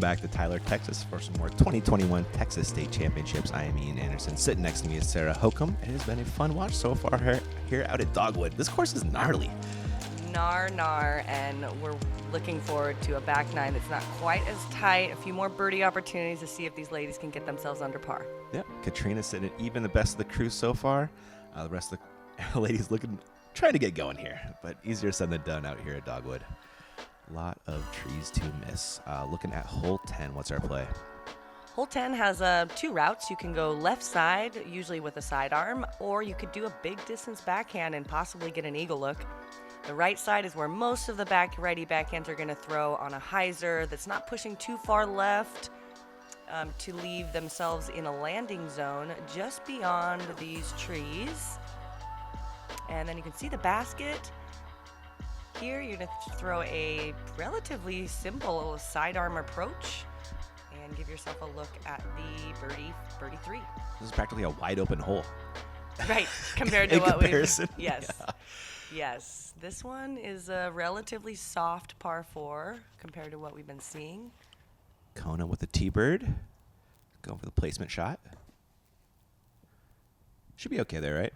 back to Tyler, Texas for some more 2021 Texas State Championships. I am Ian Anderson. Sitting next to me is Sarah Hokum. It has been a fun watch so far here out at Dogwood. This course is gnarly. Gnar, and we're looking forward to a back nine that's not quite as tight. A few more birdie opportunities to see if these ladies can get themselves under par. Yep, Katrina sitting at even the best of the crew so far. The rest of the ladies trying to get going here, but easier said than done out here at Dogwood. A lot of trees to miss. Looking at hole 10, what's our play? Hole 10 has two routes. You can go left side, usually with a sidearm, or you could do a big distance backhand and possibly get an eagle look. The right side is where most of the righty backhands are going to throw on a hyzer that's not pushing too far left to leave themselves in a landing zone just beyond these trees. And then you can see the basket. Here you're going to throw a relatively simple sidearm approach and give yourself a look at the birdie 3. This is practically a wide open hole. Right, compared to In what comparison, we've... Yes. Yeah. Yes, this one is a relatively soft par 4 compared to what we've been seeing. Kona with the T-bird. Going for the placement shot. Should be okay there, right?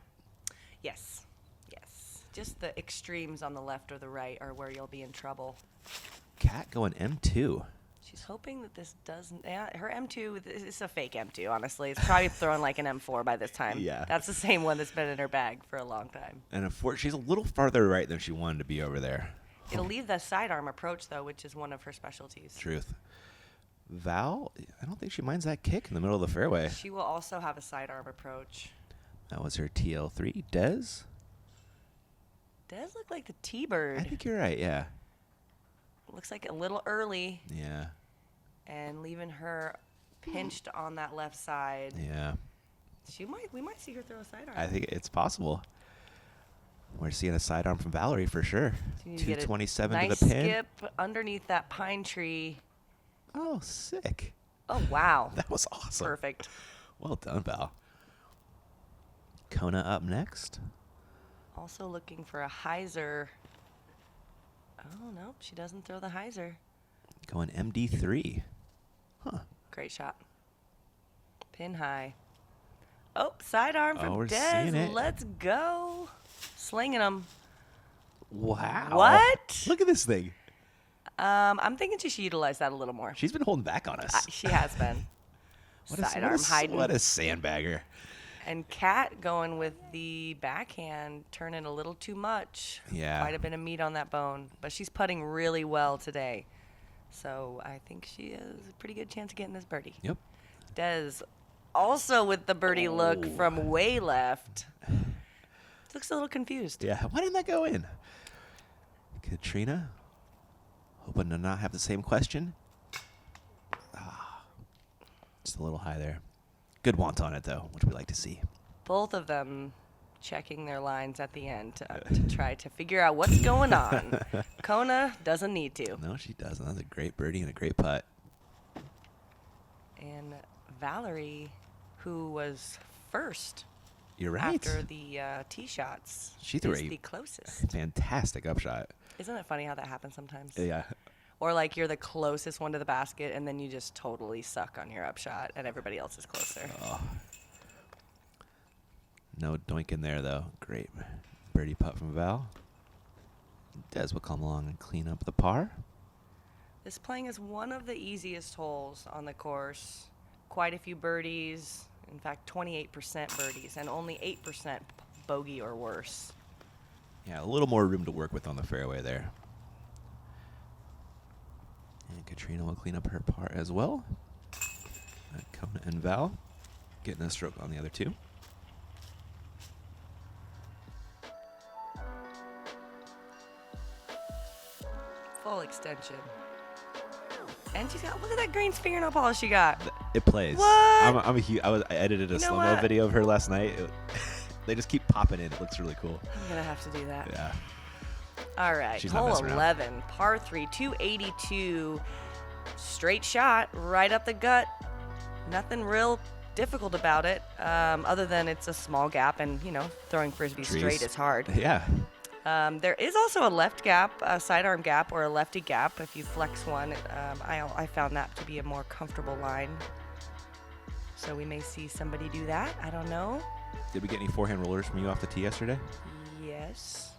Yes. Just the extremes on the left or the right are where you'll be in trouble. Kat going M2. She's hoping that this doesn't... Yeah, her M2 is a fake M2, honestly. It's probably throwing like an M4 by this time. Yeah. That's the same one that's been in her bag for a long time. And she's a little farther right than she wanted to be over there. It'll leave the sidearm approach, though, which is one of her specialties. Truth. Val, I don't think she minds that kick in the middle of the fairway. She will also have a sidearm approach. That was her TL3. Des? Does look like the T-bird. I think you're right, yeah. Looks like a little early. Yeah. And leaving her pinched on that left side. Yeah. We might see her throw a sidearm. I think it's possible. We're seeing a sidearm from Valerie for sure. 227 nice to the pin. Skip underneath that pine tree. Oh, sick. Oh, wow. That was awesome. Perfect. Well done, Val. Kona up next. Also looking for a hyzer. Oh, no, she doesn't throw the hyzer. Going MD3. Huh. Great shot. Pin high. Oh, sidearm from we're Des. seeing it. Let's go. Slinging them. Wow. What? Look at this thing. I'm thinking she should utilize that a little more. She's been holding back on us. She has been. Sidearm hiding. What a sandbagger. And Kat going with the backhand, turning a little too much. Yeah. Quite a bit of meat on that bone. But she's putting really well today. So I think she has a pretty good chance of getting this birdie. Yep. Des also with the birdie look from way left. Looks a little confused. Yeah. Why didn't that go in? Katrina, hoping to not have the same question. Just a little high there. Good want on it, though, which we like to see. Both of them checking their lines at the end to try to figure out what's going on. Kona doesn't need to. No, she doesn't. That's a great birdie and a great putt. And Valerie, who was first You're right. after the tee shots, She threw is a the closest. fantastic upshot. Isn't it funny how that happens sometimes? Yeah. Or like you're the closest one to the basket, and then you just totally suck on your upshot, and everybody else is closer. Oh. No doink in there, though. Great birdie putt from Val. Des will come along and clean up the par. This playing is one of the easiest holes on the course. Quite a few birdies. In fact, 28% birdies, and only 8% bogey or worse. Yeah, a little more room to work with on the fairway there. And Katrina will clean up her par as well. Kona and Val getting a stroke on the other two. Full extension. And she's got, look at that green fingernail polish she got. It plays. What? I edited a slow-mo what? video of her last night. They just keep popping in. It looks really cool. I'm going to have to do that. Yeah. All right, She's not hole messing around. 11, par 3, 282. Straight shot, right up the gut. Nothing real difficult about it, other than it's a small gap, and, throwing frisbee Trees. straight is hard. Yeah. There is also a left gap, a sidearm gap, or a lefty gap. If you flex one, I found that to be a more comfortable line. So we may see somebody do that. I don't know. Did we get any forehand rollers from you off the tee yesterday? Yes.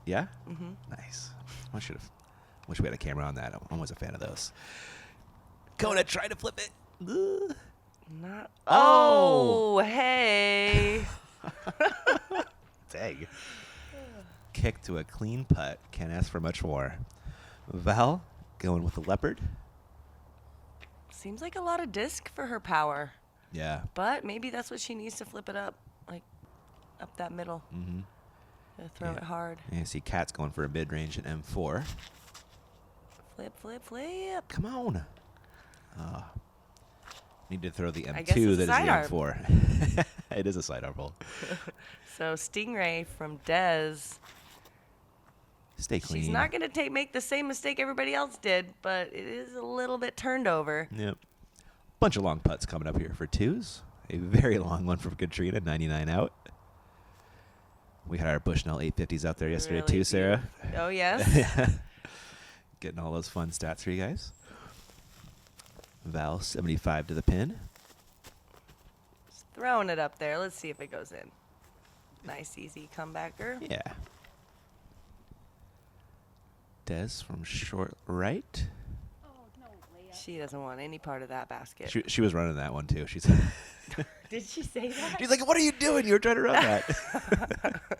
Yeah? Mm-hmm. Nice. Wish we had a camera on that. I'm always a fan of those. Kona, try to flip it. Ugh. Not. Oh, hey. Dang. Kick to a clean putt. Can't ask for much more. Val going with the leopard. Seems like a lot of disc for her power. Yeah. But maybe that's what she needs to flip it up, like up that middle. Mm-hmm. Throw it hard. You see Kat's going for a mid-range at M4. Flip, flip, flip. Come on. Need to throw the I guess M2 it's a that is the sidearm. M4. It is a sidearm roll. So Stingray from Des. Stay clean. She's not going to make the same mistake everybody else did, but it is a little bit turned over. Yep. Bunch of long putts coming up here for twos. A very long one from Katrina, 99 out. We had our Bushnell 850s out there yesterday Really too, Sarah. Oh, yes. Getting all those fun stats for you guys. Val, 75 to the pin. Just throwing it up there. Let's see if it goes in. Nice, easy comebacker. Yeah. Des from short right. She doesn't want any part of that basket. She was running that one too. She's Did she say that? she's like, "What are you doing? You were trying to run that."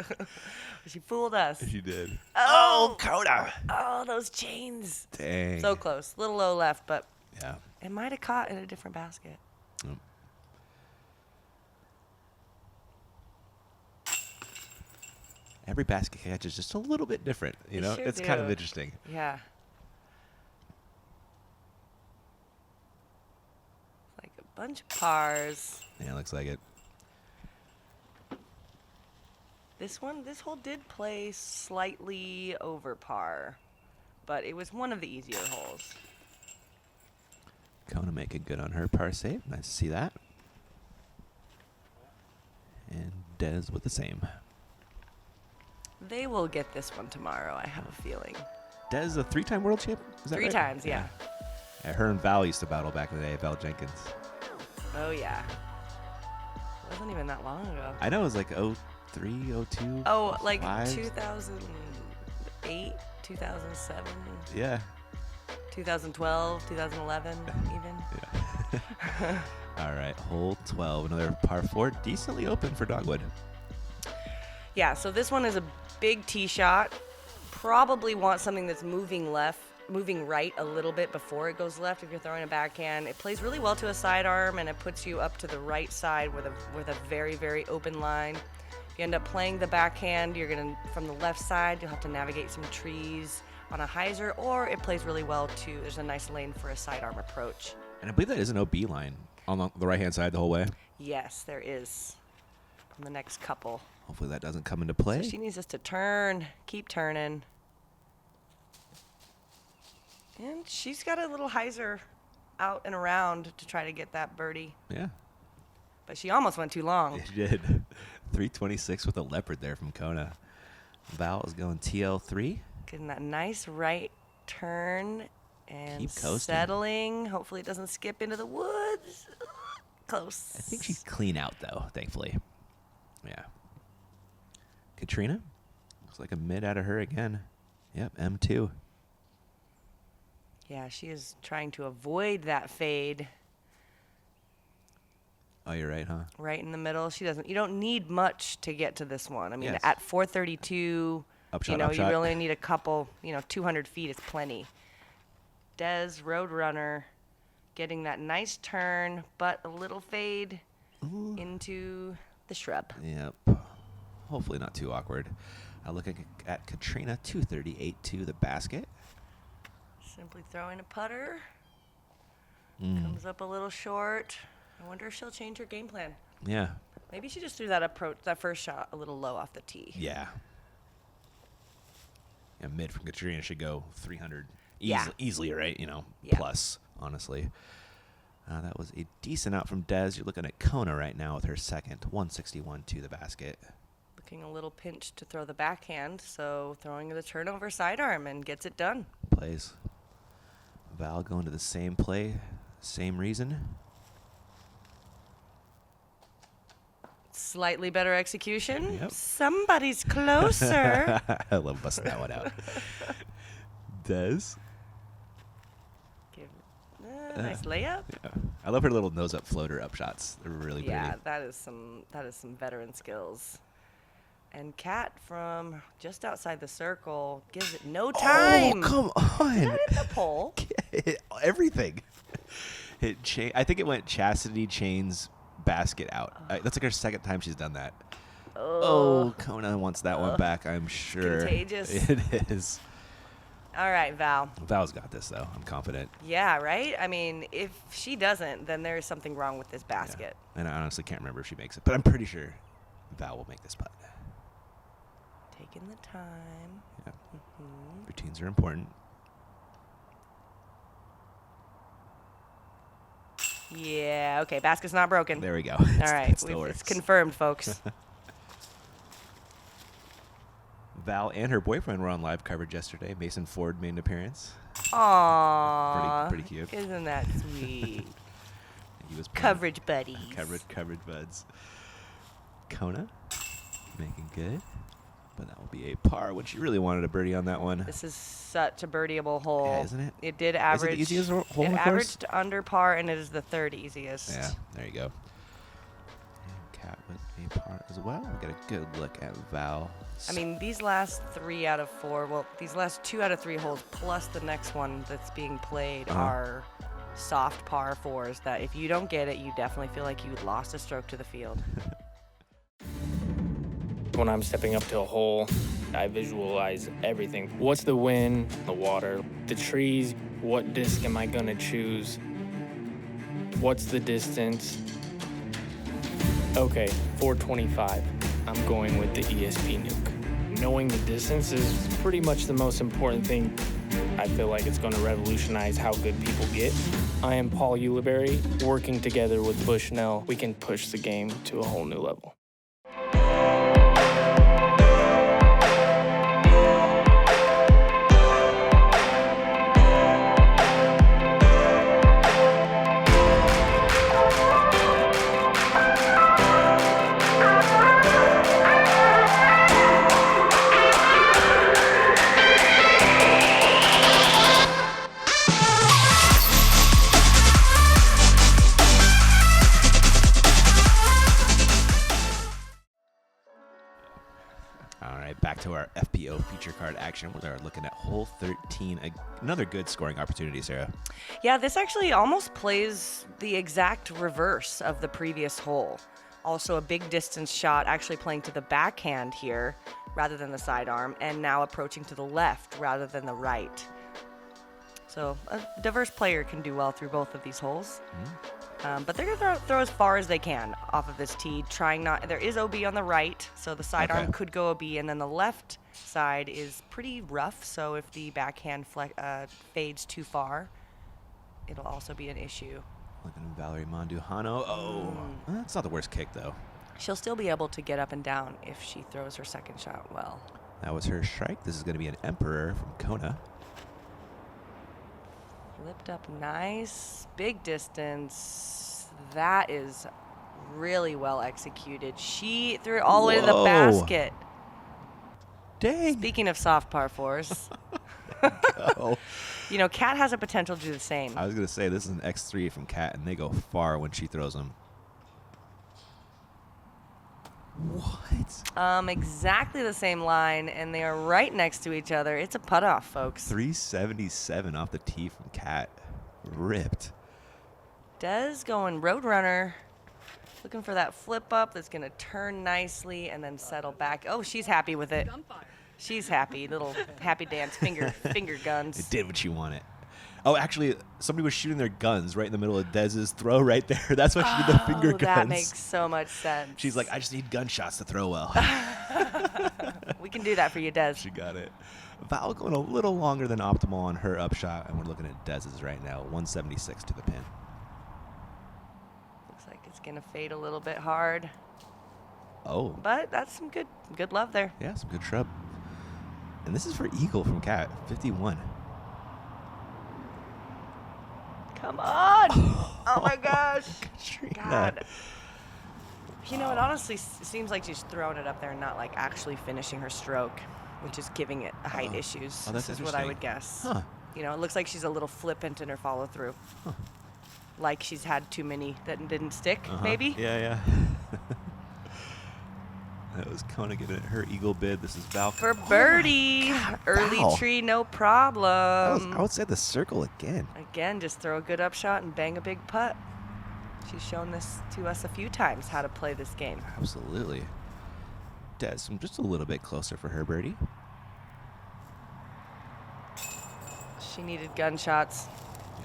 She fooled us. She did. Oh, Coda. Oh, those chains. Dang. So close. Little low left, but Yeah. it might have caught in a different basket. Mm. Every basket catch is just a little bit different. You They know, sure it's kind of do. interesting. Yeah. Like a bunch of pars. Yeah, looks like it. This hole did play slightly over par, but it was one of the easier holes. Kona making good on her par save. Nice to see that. And Des with the same. They will get this one tomorrow, I have a feeling. Des, a three-time world champ? Is that Three right? times, yeah. Yeah, her and Val used to battle back in the day, Val Jenkins. Oh, yeah. Wasn't even that long ago. I know it was like 03, 02. Oh, like 05. 2008, 2007, Yeah. 2012, 2011, even. Yeah. All right, hole 12, another par 4, decently open for Dogwood. Yeah, so this one is a big tee shot. Probably want something that's moving right a little bit before it goes left if you're throwing a backhand. It plays really well to a sidearm, and it puts you up to the right side with a very, very open line. If you end up playing the backhand, you're going to, from the left side, you'll have to navigate some trees on a hyzer, or it plays really well too. There's a nice lane for a sidearm approach. And I believe that is an OB line on the right-hand side the whole way. Yes, there is on the next couple. Hopefully that doesn't come into play. So she needs us to turn, keep turning. And she's got a little hyzer out and around to try to get that birdie. Yeah. But she almost went too long. It did. 326 with a leopard there from Kona. Val is going TL3. Getting that nice right turn and Keep coasting. settling. Hopefully it doesn't skip into the woods. Close. I think she's clean out, though, thankfully. Yeah. Katrina? Looks like a mid out of her again. Yep, M2. Yeah, she is trying to avoid that fade Oh, you're right, huh? right in the middle. You don't need much to get to this one. I mean, Yes. at 432, Upshot, you upshot. really need a couple, 200 feet is plenty. Des, Roadrunner, getting that nice turn, but a little fade into the shrub. Yep. Hopefully not too awkward. Looking at Katrina, 238 to the basket. Simply throwing a putter. Mm. Comes up a little short. I wonder if she'll change her game plan. Yeah. Maybe she just threw that first shot a little low off the tee. Yeah. Yeah, mid from Katrina should go 300 Yeah. easily, right? Yeah. Plus, honestly. That was a decent out from Des. You're looking at Kona right now with her second, 161 to the basket. Looking a little pinched to throw the backhand, so throwing the turnover sidearm and gets it done. Plays. Val going to the same play, same reason. Slightly better execution. Yep. Somebody's closer. I love busting that one out. Des. Nice layup. Yeah. I love her little nose-up floater up shots. They're really pretty. Yeah, that is some veteran skills. And Kat from just outside the circle gives it no time. Oh, come on. Did that hit the pole? Everything. I think it went Chastity Chain's basket out. That's like her second time she's done that. Oh, Kona wants that one back, I'm sure. Contagious. It is. All right, Val. Val's got this, though. I'm confident. Yeah, right? I mean, if she doesn't, then there is something wrong with this basket. Yeah. And I honestly can't remember if she makes it, but I'm pretty sure Val will make this putt. Taking the time. Yeah. Routines are important. Yeah, okay, basket's not broken. There we go. All right, It still it's works. confirmed, folks. Val and her boyfriend were on live coverage yesterday. Mason Ford made an appearance. Aww. Pretty cute. Isn't that sweet? He was Coverage buddies. Coverage buds. Kona making good, but that will be a par when she really wanted a birdie on that one. This is such a birdieable hole. Yeah, isn't it? It did average. Is it the easiest hole it on the course? averaged under par, and it is the third easiest. Yeah, there you go. And Kat with a par as well. We get a good look at Val. I mean, these last 3 out of 4, well, these last 2 out of 3 holes, plus the next one that's being played, are soft par 4s that if you don't get it, you definitely feel like you lost a stroke to the field. When I'm stepping up to a hole, I visualize everything. What's the wind, the water, the trees? What disc am I gonna choose? What's the distance? Okay, 425. I'm going with the ESP nuke. Knowing the distance is pretty much the most important thing. I feel like it's going to revolutionize how good people get. I am Paul Ulibarri. Working together with Bushnell, we can push the game to a whole new level. Back to our FPO feature card action. We're looking at hole 13. Another good scoring opportunity, Sarah. Yeah, this actually almost plays the exact reverse of the previous hole. Also a big distance shot, actually playing to the backhand here rather than the sidearm, and now approaching to the left rather than the right. So a diverse player can do well through both of these holes. But they're going to throw as far as they can off of this tee, trying not... There is OB on the right, so the sidearm could go OB, and then the left side is pretty rough, so if the backhand fades too far, it'll also be an issue. Looking at Valerie Mandujano. Oh, that's not the worst kick, though. She'll still be able to get up and down if she throws her second shot well. That was her strike. This is going to be an Emperor from Kona. Flipped up nice, big distance. That is really well executed. She threw it all the way to the basket. Dang. Speaking of soft par 4s, you know, Kat has a potential to do the same. I was going to say, this is an X3 from Kat, and they go far when she throws them. What? Exactly the same line, and they are right next to each other. It's a putt-off, folks. 377 off the tee from Kat. Ripped. Des going Roadrunner, looking for that flip-up that's going to turn nicely and then settle back. Oh, she's happy with it. She's happy. Little happy dance, finger guns. It did what she wanted. Oh, actually, somebody was shooting their guns right in the middle of Dez's throw right there. That's why she did the finger guns. That makes so much sense. She's like, I just need gunshots to throw well. We can do that for you, Des. She got it. Val going a little longer than optimal on her upshot, and we're looking at Dez's right now, 176 to the pin. Looks like it's going to fade a little bit hard. Oh. But that's some good love there. Yeah, some good shrub. And this is for eagle from Cat, 51. Come on! Oh my gosh! Katrina. God. You know, it honestly seems like she's throwing it up there and not like actually finishing her stroke, which is giving it height issues. Oh, that's this is what I interesting. would guess. Huh. You know, it looks like she's a little flippant in her follow through. Huh. Like she's had too many that didn't stick, Uh-huh. maybe? Yeah. That was Kona giving it her eagle bid. This is Val. For birdie. Early Val. tree, no That was problem. outside the circle again. Again, just throw a good upshot and bang a big putt. She's shown this to us a few times, how to play this game. Absolutely. Des, I'm just a little bit closer for her birdie. She needed gunshots.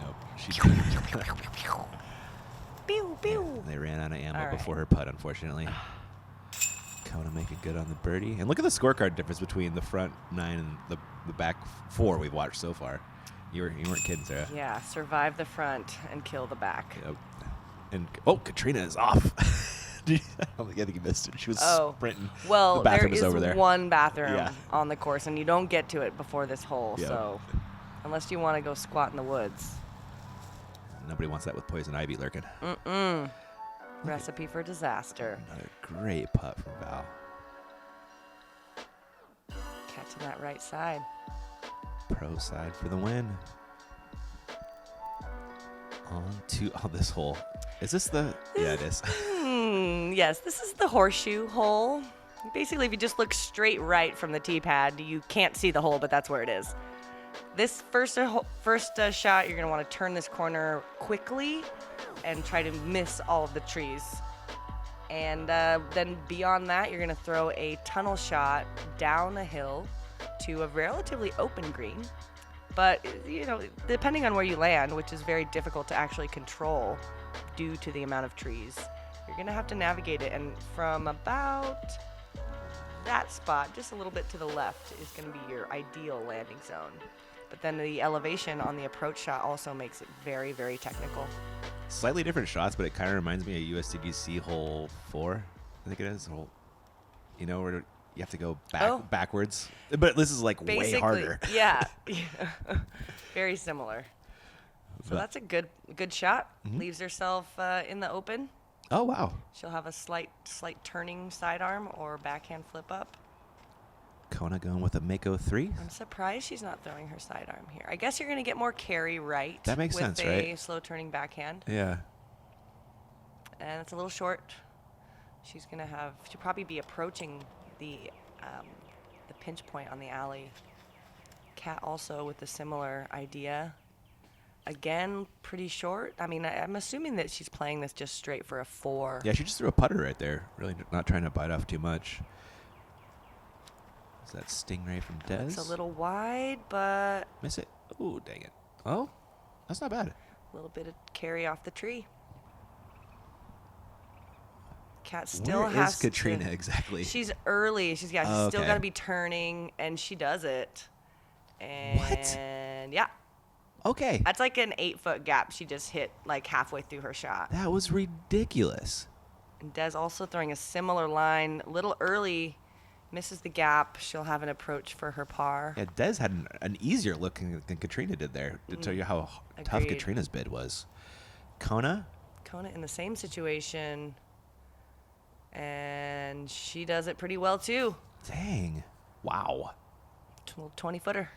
Yep. She Pew, pew. They ran out of ammo All right. before her putt, unfortunately. Kona make it good on the birdie. And look at the scorecard difference between the front 9 and the back 4 we've watched so far. You weren't kidding, Sarah. Yeah, survive the front and kill the back. Yep. And Katrina is off. I think you missed it. She was sprinting. Well, the there bathroom is over there. one bathroom Yeah. on the course, and you don't get to it before this hole. Yeah. So, unless you want to go squat in the woods, Nobody wants that with poison ivy lurking. recipe for disaster. Another great putt from Val. Catching that right side. Pro side for the win. On to this hole. Is this the? Yeah, it is. Yes, this is the Horseshoe Hole. Basically, if you just look straight right from the tee pad, you can't see the hole, but that's where it is. This first shot, you're going to want to turn this corner quickly and try to miss all of the trees. And then beyond that, you're going to throw a tunnel shot down a hill to a relatively open green. But, you know, depending on where you land, which is very difficult to actually control due to the amount of trees, you're going to have to navigate it. And from about that spot, just a little bit to the left, is going to be your ideal landing zone. But then the elevation on the approach shot also makes it very, very technical. Slightly different shots, but it kind of reminds me of USDGC hole 4. I think it is. Hole, where you have to go backwards. But this is like Basically, way harder. Yeah. Very similar. So But- that's a good shot. Leaves herself in the open. Oh, wow. She'll have a slight turning sidearm or backhand flip up. Kona going with a Mako 3. I'm surprised she's not throwing her sidearm here. I guess you're going to get more carry right. That makes sense, with a right? slow turning backhand. Yeah. And it's a little short. She'll probably be approaching the pinch point on the alley. Cat also with a similar idea. Again, pretty short. I mean, I'm assuming that she's playing this just straight for a 4. Yeah, she just threw a putter right there. Really not trying to bite off too much. Is that Stingray from Dez? It's a little wide, but Miss it. Ooh, dang it. Oh, that's not bad. a little bit of carry off the tree. Cat still Where has is Katrina to, exactly? She's early. She's still okay. got to be turning, and she does it. And yeah, Okay. that's like an 8-foot gap she just hit like halfway through her shot. That was ridiculous. And Des also throwing a similar line, a little early, misses the gap. She'll have an approach for her par. Yeah, Dez had an easier look than Katrina did there to tell you how tough Agreed. Katrina's bid was. Kona? Kona in the same situation, and she does it pretty well too. Dang. Wow. 20-footer.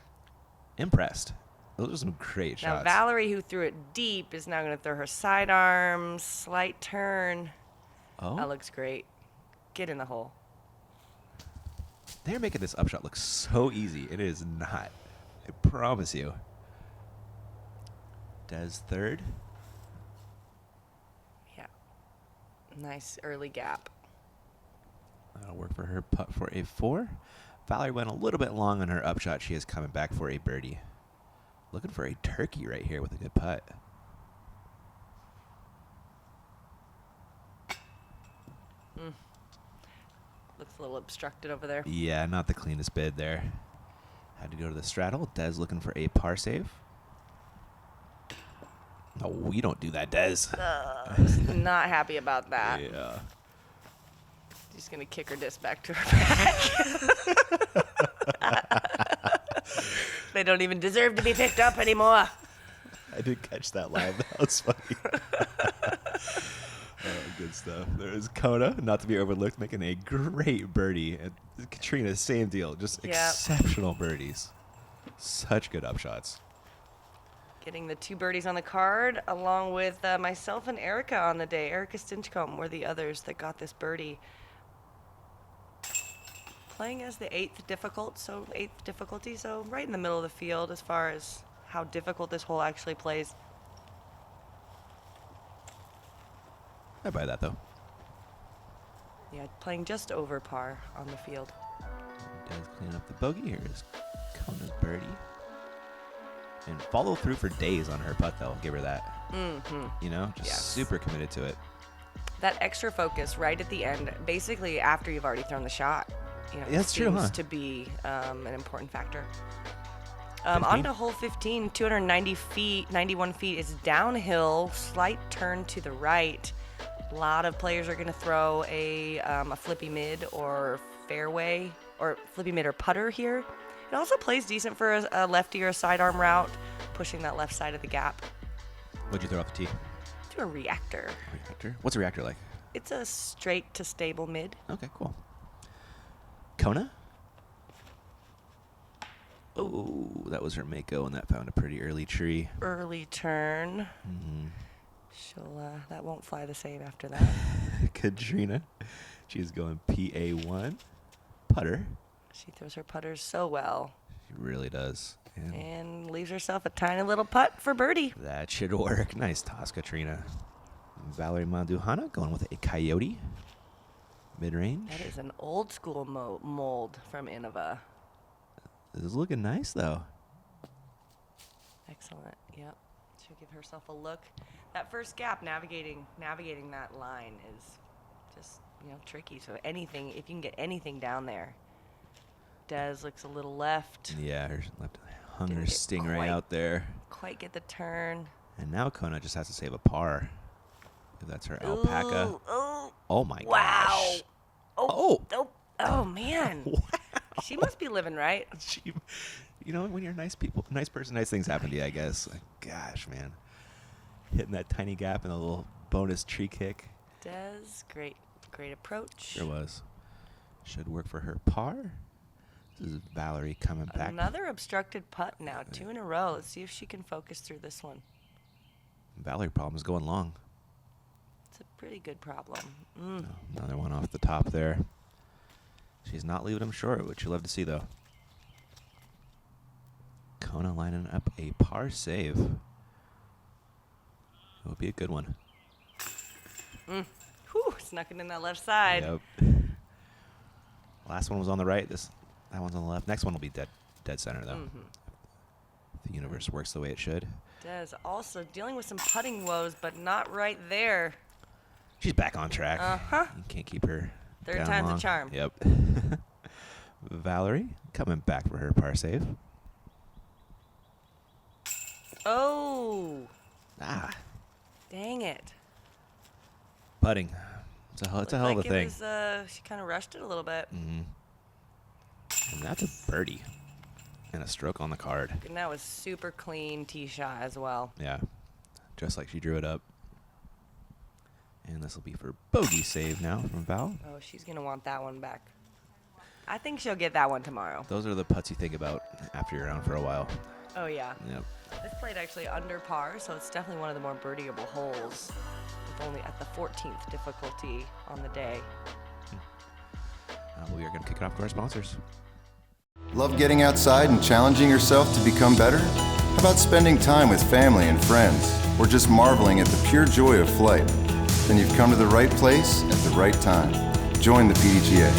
Impressed. Those are some great Now shots. Valerie, who threw it deep, is now going to throw her sidearm, slight turn. Oh, That looks great. Get in the hole. they're making this upshot look so easy. It is not. I promise you. Dez third. Yeah. Nice early gap. That'll work for her putt for a 4. Valerie went a little bit long on her upshot. She is coming back for a birdie. Looking for a turkey right here with a good putt. Looks a little obstructed over there. Yeah, not the cleanest bid there. Had to go to the straddle. Dez looking for a par save. No, we don't do that, Dez. Not happy about that. Yeah. She's going to kick her disc back to her back. They don't even deserve to be picked up anymore. I did catch that live. That was funny. Good stuff. There's Kona, not to be overlooked, making a great birdie. And Katrina, same deal. Just exceptional birdies. Such good upshots. Getting the 2 birdies on the card, along with myself and Erica on the day. Erica Stinchcomb were the others that got this birdie. Playing as the 8th difficulty, so right in the middle of the field as far as how difficult this hole actually plays. I buy that, though. Yeah, playing just over par on the field. Does clean up the bogey. Here is Kona's birdie. And follow through for days on her putt, though. Give her that. Mm-hmm. You know, just super committed to it. That extra focus right at the end, basically after you've already thrown the shot. You know, that's true, huh? To be an important factor. On to hole 15, 290 feet, 91 feet. It's downhill, slight turn to the right. A lot of players are going to throw a flippy mid or fairway, or flippy mid or putter here. It also plays decent for a lefty or a sidearm route, pushing that left side of the gap. What'd you throw off the tee? To a reactor. Reactor? What's a reactor like? It's a straight to stable mid. Okay, cool. Kona? Oh, that was her Mako, and that found a pretty early tree. Early turn. Mm-hmm. That won't fly the same after that. Katrina, she's going PA1 putter. She throws her putters so well. She really does. And leaves herself a tiny little putt for birdie. That should work. Nice toss, Katrina. Valerie Mandujano going with a coyote. Mid-range. That is an old school mold from Innova. This is looking nice, though. Excellent. Yep. She'll give herself a look. That first gap, navigating that line is just, tricky. So anything, if you can get anything down there. Des looks a little left. Yeah, her left hung her stingray out there. Quite get the turn. And now Kona just has to save a par. If that's her alpaca. Ooh. Oh my gosh. Wow. Oh man. Wow. She must be living right. When you're nice person, nice things happen to you, I guess. Like, gosh, man. Hitting that tiny gap and a little bonus tree kick. Des, great approach. Sure was. Should work for her par. This is Valerie coming back. Another obstructed putt now, 2 in a row. Let's see if she can focus through this one. Valerie problem is going long. It's a pretty good problem. Another one off the top there. She's not leaving him short, which you love to see, though. Kona lining up a par save. It will be a good one. Whew, snuck it in that left side. Yep. Last one was on the right. That one's on the left. Next one will be dead center, though. Mm-hmm. The universe works the way it should. Des also dealing with some putting woes, but not right there. She's back on track. Uh-huh. You can't keep her Third down time's long. a charm. Yep. Valerie coming back for her par save. Oh. Dang it. Putting. It's a hell of a thing. She kind of rushed it a little bit. Mm-hmm. And that's a birdie. And a stroke on the card. And that was super clean tee shot as well. Yeah. Just like she drew it up. And this will be for bogey save now from Val. Oh, she's going to want that one back. I think she'll get that one tomorrow. Those are the putts you think about after you're around for a while. Oh, yeah. Yep. This played actually under par, so it's definitely one of the more birdieable holes. With only at the 14th difficulty on the day. We are going to kick it off to our sponsors. Love getting outside and challenging yourself to become better? How about spending time with family and friends, or just marveling at the pure joy of flight? Then you've come to the right place at the right time. Join the PDGA.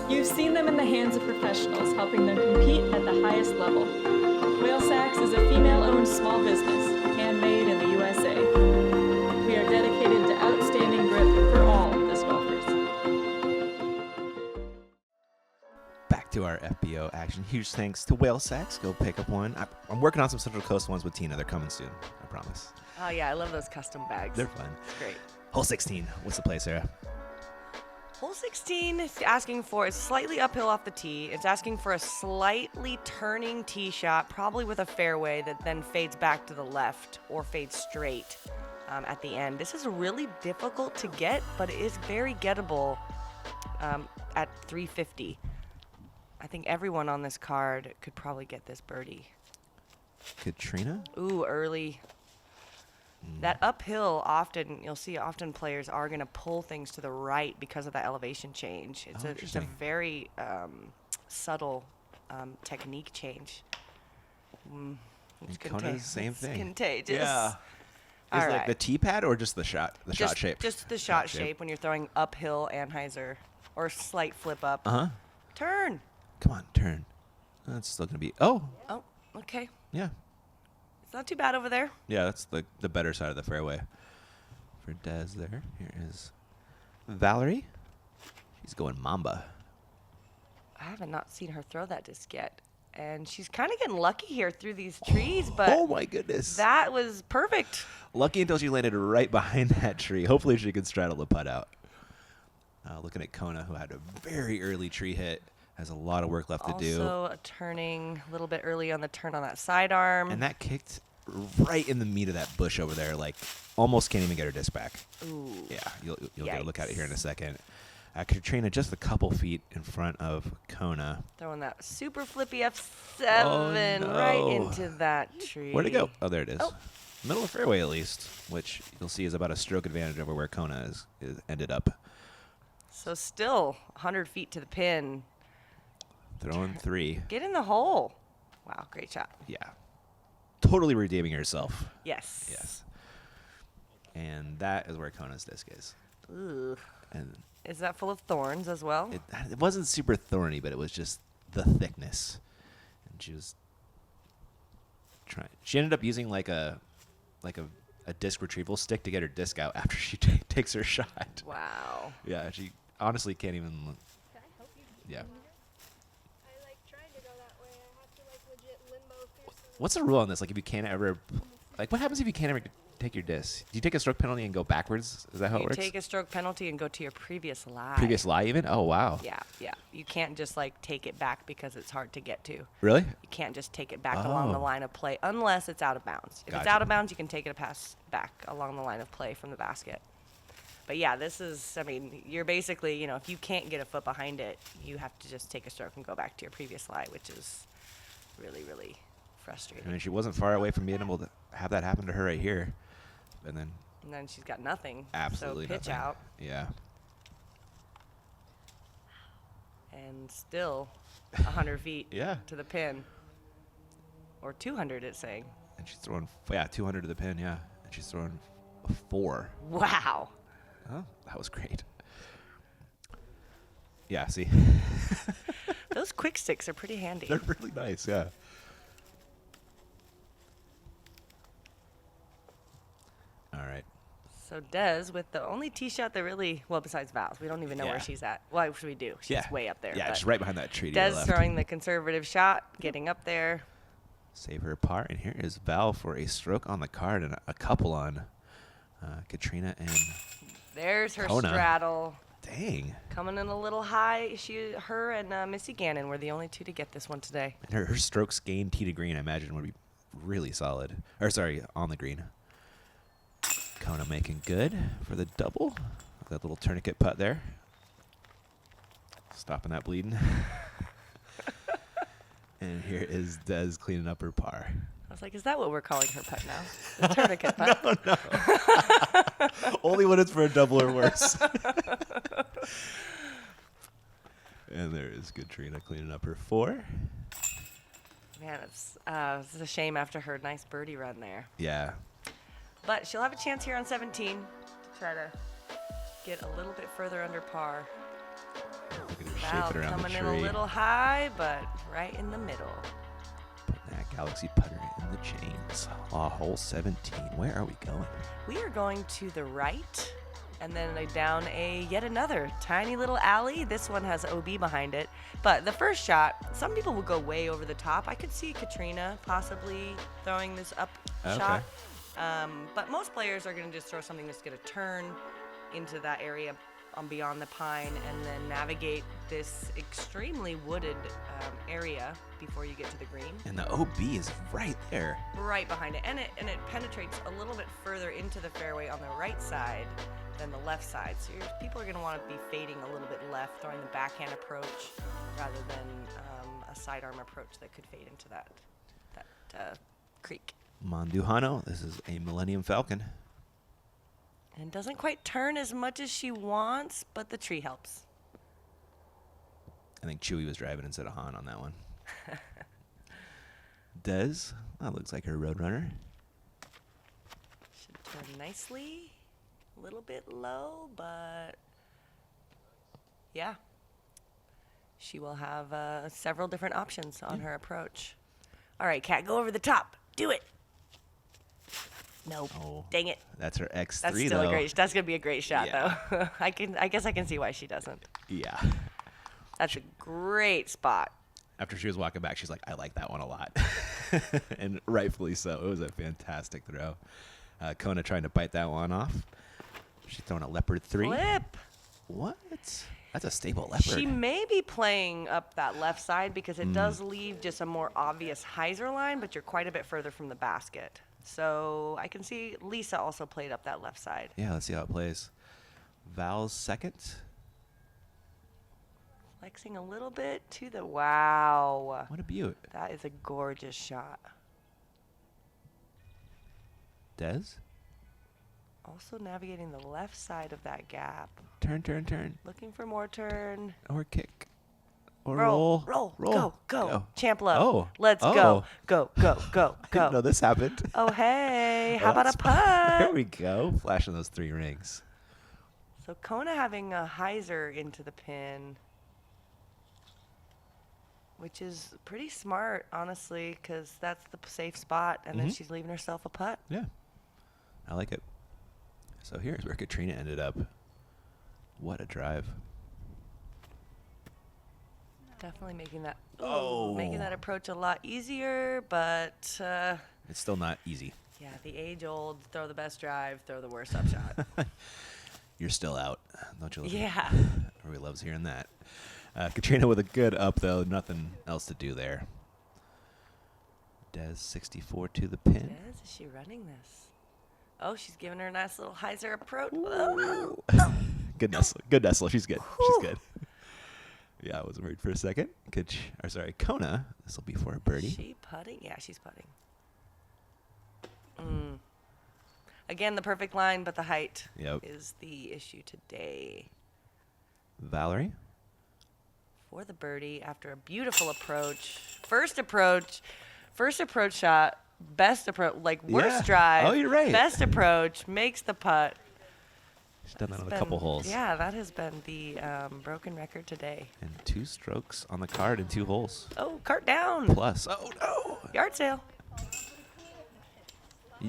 You've seen them in the hands of professionals, helping them compete at the highest level. Whale Sacks is a female-owned small business, handmade in the USA. We are dedicated to outstanding grip for all disc golfers. Back to our our FBO action. Huge thanks to Whale Sacks. Go pick up one. I'm working on some Central Coast ones with Tina. They're coming soon. I promise. Oh, yeah. I love those custom bags. They're fun. It's great. Hole 16. What's the play, Sarah? Hole 16 is asking for, it's slightly uphill off the tee. It's asking for a slightly turning tee shot, probably with a fairway that then fades back to the left or fades straight at the end. This is really difficult to get, but it is very gettable at 350. I think everyone on this card could probably get this birdie. Katrina? Ooh, early. That uphill, often you'll see players are going to pull things to the right because of that elevation change. It's a interesting. very subtle technique change. It's Kona's the same thing. Contagious. Yeah. All Is it right. like the tee pad or just the shot shape? Just the shot shape when you're throwing uphill Anheuser or slight flip up. Uh-huh. Turn. Come on, turn. That's still going to be... Oh, Oh, okay. yeah. It's not too bad over there. Yeah, that's the better side of the fairway for Des there. Here is Valerie. She's going Mamba. I haven't not seen her throw that disc yet. And she's kind of getting lucky here through these trees, but Oh, my goodness. that was perfect. Lucky until she landed right behind that tree. Hopefully she could straddle the putt out. Looking at Kona, who had a very early tree hit. Has a lot of work left to do. Also turning a little bit early on the turn on that sidearm. And that kicked right in the meat of that bush over there. Like, almost can't even get her disc back. Ooh. Yeah, you'll get a look at it here in a Yikes. second. Katrina just a couple feet in front of Kona. Throwing that super flippy F7 Oh, no. right into that tree. Where'd it go? Oh, there it is. Oh. Middle of the fairway, at least, which you'll see is about a stroke advantage over where Kona is ended up. So still 100 feet to the pin. Throwing three. Get in the hole. Wow, great shot. Yeah. Totally redeeming herself. Yes. Yes. And that is where Kona's disc is. Ooh. And Is that full of thorns as well? it wasn't super thorny, but it was just the thickness. And she was trying. She ended up using like a disc retrieval stick to get her disc out after she takes her shot. Wow. Yeah, she honestly can't even. Yeah. I like trying to go that way. I have to like legit limbo through some. What's the rule on this? Like, if you can't ever, like, what happens if you can't ever take your disc? Do you take a stroke penalty and go backwards? Is that how it You works? take a stroke penalty and go to your previous lie. Previous lie, even? Oh, wow. Yeah, yeah. You can't just like take it back because it's hard to get to. Really? You can't just take it back along the Oh. line of play unless it's out of bounds. If it's Gotcha. out of bounds, you can take it a pass back along the line of play from the basket. But yeah, this is, I mean, you're basically, you know, if you can't get a foot behind it, you have to just take a stroke and go back to your previous lie, which is really, really frustrating. I mean, she wasn't far away from being able to have that happen to her right here. And then And then she's got nothing. absolutely So pitch nothing. out. Yeah. And still 100 feet Yeah. to the pin. Or 200, it's saying. And she's throwing, 200 to the pin, yeah. And she's throwing a 4. Wow. Oh, that was great. Yeah, see? Those quick sticks are pretty handy. They're really nice, yeah. All right. So Des with the only tee shot that really, well, besides Val's, we don't even know Yeah. where she's at. Well, actually we do. She's way up there. Yeah, but she's right behind that tree to your Des left. throwing the conservative shot, getting up there. Save her par. And here is Val for a stroke on the card and a couple on Katrina and... There's her Kona. straddle. Dang. Coming in a little high. Her and Missy Gannon were the only two to get this one today. And her strokes gained tee to green, I imagine, would be really solid. Or, sorry, on the green. Kona making good for the double. That little tourniquet putt there. Stopping that bleeding. And here is Des cleaning up her par. I was like, is that what we're calling her putt now? The tourniquet putt? Only when it's for a double or worse. And there is Katrina cleaning up her 4. Man, it's a shame after her nice birdie run there. Yeah. But she'll have a chance here on 17 to try to get a little bit further under par. Look at her Val shaping around the coming tree. in a little high, but right in the middle. Putting that Galaxy putter in the chains. Hole 17. Where are we going? We are going to the right and then down yet another tiny little alley. This one has OB behind it. But the first shot, some people will go way over the top. I could see Katrina possibly throwing this up shot. But most players are going to just throw something that's going to turn into that area beyond the pine and then navigate this extremely wooded area before you get to the green. And the OB is right there. Right behind it. And it penetrates a little bit further into the fairway on the right side than the left side. So people are going to want to be fading a little bit left, throwing the backhand approach rather than a sidearm approach that could fade into that creek. Mandujano, this is a Millennium Falcon. And doesn't quite turn as much as she wants, but the tree helps. I think Chewy was driving instead of Han on that one. Des, that looks like her Roadrunner. Should turn nicely. A little bit low, but yeah. She will have several different options on her approach. All right, Kat, go over the top. Do it. Nope. Oh, dang it. That's her X3 That's still though. That's gonna be a great shot Yeah. though. I guess I can see why she doesn't. Yeah. That's a great spot. After she was walking back, she's like, I like that one a lot. And rightfully so. It was a fantastic throw. Kona trying to bite that one off. She's throwing a leopard 3. Flip. What? That's a stable leopard. She may be playing up that left side because it does leave just a more obvious hyzer line, but you're quite a bit further from the basket. So I can see Lisa also played up that left side. Yeah, let's see how it plays. Val's second. Flexing a little bit to the wow. What a beaut. That is a gorgeous shot. Des? Also navigating the left side of that gap. Turn. Looking for more turn. Or kick. Or Roll. Go. Champ love. Oh. Let's Oh. go. I didn't know this happened. Oh, hey. How Oh, about a that's- There putt? we go. Flashing those 3 rings. So Kona having a hyzer into the pin, which is pretty smart, honestly, because that's the safe spot, and then she's leaving herself a putt. Yeah. I like it. So here's where Katrina ended up. What a drive. Definitely making that Oh. making that approach a lot easier, but It's still not easy. yeah, the age-old throw the best drive, throw the worst upshot. You're still out. Don't you love it? Yeah. Everybody loves hearing that. Katrina with a good up, though. Nothing else to do there. Des 64 to the pin. Is she running this? Oh, she's giving her a nice little hyzer approach. Good nestle. Good nestle. She's good. Whew. She's good. Yeah, I was worried for a second. Kona. This will be for a birdie. She putting? Yeah, she's putting. Again, the perfect line, but the height is the issue today. Valerie. For the birdie after a beautiful approach. First approach shot, best approach, worst drive. Oh, you're right. Best approach, makes the putt. She's done that on a Been- couple holes. Yeah, that has been the broken record today. And 2 strokes on the card in 2 holes. Oh, cart down. Plus. Oh, no. Yard sale.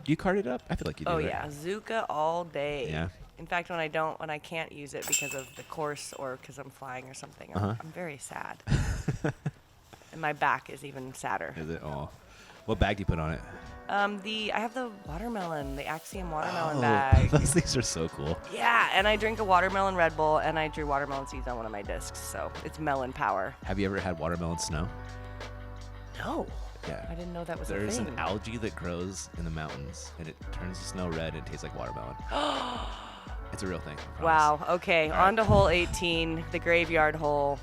You carded up? I feel like you did. Oh, right? yeah. Zuka all day. Yeah. In fact, when I can't use it because of the course or because I'm flying or something, I'm very sad. And my back is even sadder. Is it? Oh. What bag do you put on it? I have the watermelon, the Axiom watermelon bag. Those things are so cool. Yeah, and I drink a watermelon Red Bull, and I drew watermelon seeds on one of my discs, so it's melon power. Have you ever had watermelon snow? No. Yeah. I didn't know that was a There's thing. an algae that grows in the mountains, and it turns the snow red, and it tastes like watermelon. It's a real thing. I promise. Wow. Okay, All right. on to hole 18, the graveyard hole.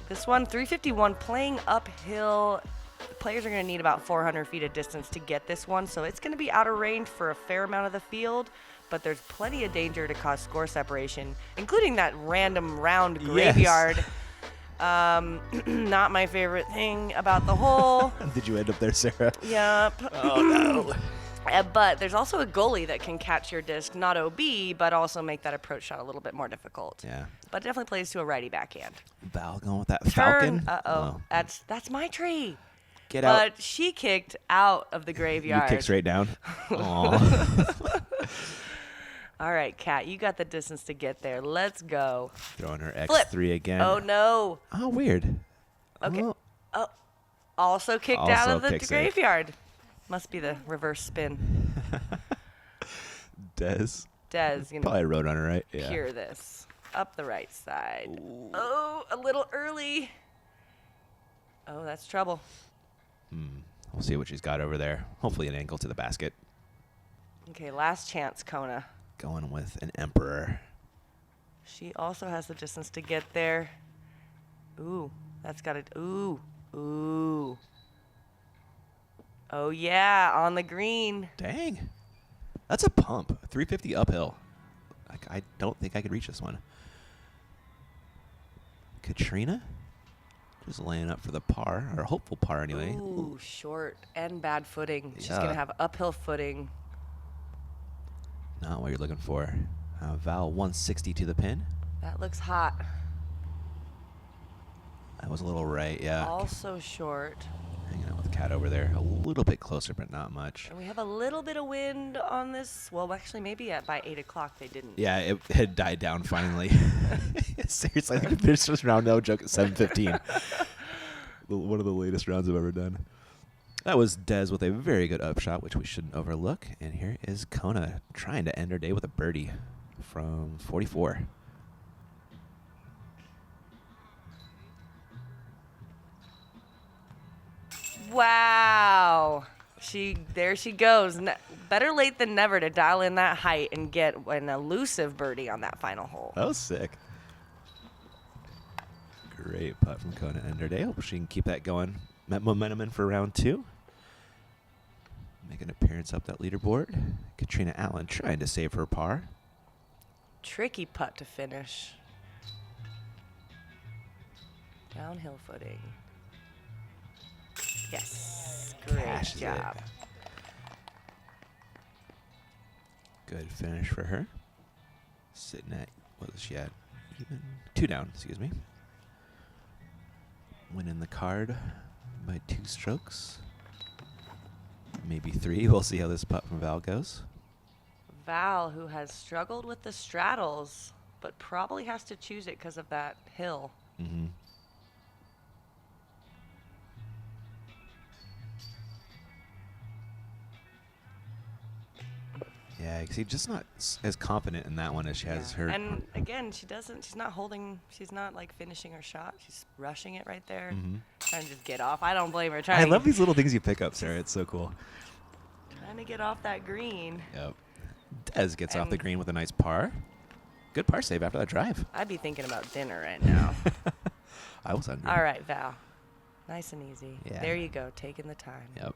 This one, 351, playing uphill. The players are going to need about 400 feet of distance to get this one, so it's going to be out of range for a fair amount of the field, but there's plenty of danger to cause score separation, including that random round graveyard. Not my favorite thing about the hole. Did you end up there, Sarah? Yep. Oh, no. But there's also a goalie that can catch your disc, not OB, but also make that approach shot a little bit more difficult. Yeah. But it definitely plays to a righty backhand. Val going with that Turn. falcon. Uh-oh. That's my tree. Get out. But she kicked out of the You graveyard. kick straight down. Aw. All right, Kat, you got the distance to get there. Let's go. Throwing her Flip. X3 again. Oh, no. Oh, weird. Okay. Oh, Oh, also kicked out Also of the kicks it. graveyard. Must be the reverse spin. Des. Des, you know, Probably a Roadrunner, right? Yeah. cure this. Up the right side. Oh, a little early. Oh, that's trouble. We'll see what she's got over there. Hopefully an angle to the basket. Okay, last chance, Kona. Going with an Emperor. She also has the distance to get there. Ooh, that's got it. Ooh, ooh. Oh, yeah, on the green. Dang. That's a pump. 350 uphill. Like, I don't think I could reach this one. Katrina? Just laying up for the par, or hopeful par anyway. Ooh, short and bad footing. She's Yeah. going to have uphill footing. Not what you're looking for. Val 160 to the pin. That looks hot. That was a little right, yeah. Also short. Hanging out with Cat over there. A little bit closer, but not much. And we have a little bit of wind on this. Well, actually, maybe by 8 o'clock they didn't. Yeah, it had died down finally. Seriously, I think we finished this round, no joke, at 7:15. One of the latest rounds I've ever done. That was Des with a very good upshot, which we shouldn't overlook. And here is Kona trying to end her day with a birdie from 44. Wow. There she goes. Better late than never to dial in that height and get an elusive birdie on that final hole. That was sick. Great putt from Kona to end her day. Hope she can keep that going. Momentum in for round 2. Make an appearance up that leaderboard. Katrina Allen trying to save her par. Tricky putt to finish. Downhill footing. Yes. Great Cashes it. job. Good finish for her. Sitting at, what was she at? Even 2 down, excuse me. Winning the card by 2 strokes. Maybe 3. We'll see how this putt from Val goes. Val, who has struggled with the straddles, but probably has to choose it because of that hill. Mm-hmm. Yeah, she's just not as confident in that one as she has her. And again, she's not like finishing her shot. She's rushing it right there. Mhm. Trying to just get off. I don't blame her. I love these little things you pick up, Sarah. It's so cool. Trying to get off that green. Yep. Des gets off the And- green with a nice par. Good par save after that drive. I'd be thinking about dinner right now. I was hungry. All right, Val. Nice and easy. Yeah. There you go. Taking the time. Yep.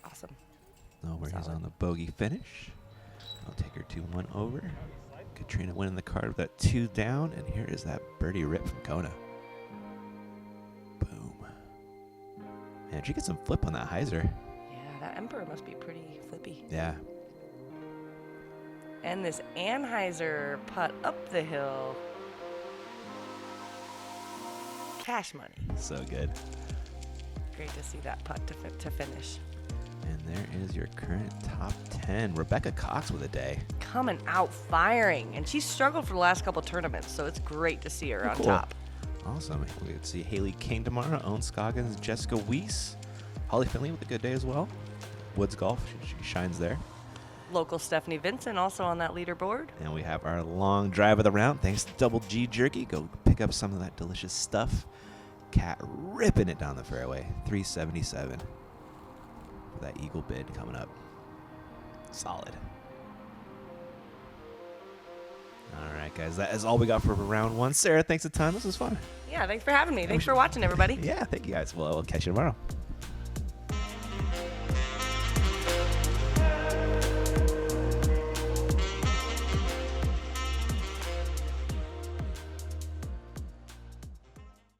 Awesome. No worries Solid. on the bogey finish. I'll take her 2-1 over. Katrina winning the card with that 2 down, and here is that birdie rip from Kona. Boom. Man, she gets some flip on that hyzer. Yeah, that Emperor must be pretty flippy. Yeah. And this Anheuser putt up the hill. Cash money. So good. Great to see that putt to finish. And there is your current top 10. Rebecca Cox with a day. Coming out firing. And she's struggled for the last couple tournaments, so it's great to see her on Cool. top. Awesome. We can see Haley King tomorrow, Owen Scoggins, Jessica Weiss, Holly Finley with a good day as well. Woods Golf, she shines there. Local Stephanie Vincent also on that leaderboard. And we have our long drive of the round. Thanks to Double G Jerky. Go pick up some of that delicious stuff. Cat ripping it down the fairway. 377. For that eagle bid coming up. Solid. All right, guys. That is all we got for round 1. Sarah, thanks a ton. This was fun. Yeah, thanks for having me. Thanks for watching, everybody. Yeah, thank you guys. Well, we'll catch you tomorrow.